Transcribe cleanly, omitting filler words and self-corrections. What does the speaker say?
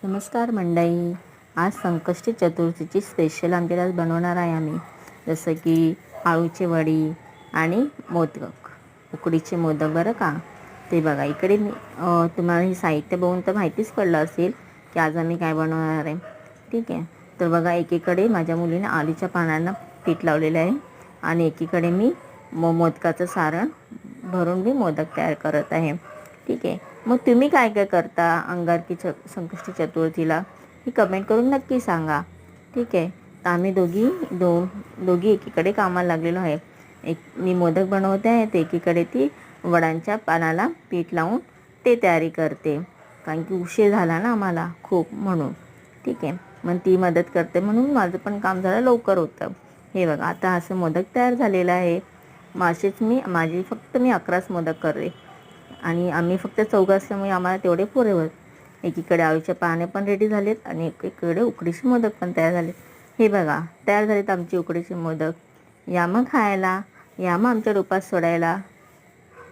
नमस्कार मंडळी. आज संकष्टी चतुर्थीची स्पेशल आमच्याकडे आज बनवणार आहे आम्ही. जसं की आळूची वडी आणि मोदक, उकडीचे मोदक बरं का. ते बघा इकडे मी तुम्हाला हे साहित्य बघून तर माहितीच पडलं असेल की आज आम्ही काय बनवणार आहे. ठीक आहे, तर बघा एकीकडे माझ्या मुलीने आलूच्या पानांना पीठ लावलेलं आहे आणि एकीकडे मी मोदकाचं सारण भरून मी मोदक तयार करत आहे. ठीक आहे, मग तुम्ही काय काय करता अंगारकी संकष्टी चतुर्थीला ही कमेंट करून नक्की सांगा. ठीक आहे, तर आम्ही दोघी एकीकडे कामाला लागलेलो आहे. एक मी मोदक बनवते आहे, तर एकीकडे ती वडांच्या पानाला पीठ लावून ते तयारी करते, कारण की उशीर झाला ना आम्हाला खूप म्हणून. ठीक आहे, मग ती मदत करते म्हणून माझं पण काम जरा लवकर होतं. हे बघा आता असं मोदक तयार झालेलं आहे. फक्त मी 11च मोदक करते आणि आम्ही फक्त चौघं असल्यामुळे आम्हाला तेवढे पुरेवत. एकीकडे आळूचे पाने पण रेडी झालेत आणि एकीकडे उकडीचे मोदक पण तयार झालेत. हे बघा तयार झालेत आमचे उकडीचे मोदक. या मग खायला, या मग आमच्या रूपात सोडायला.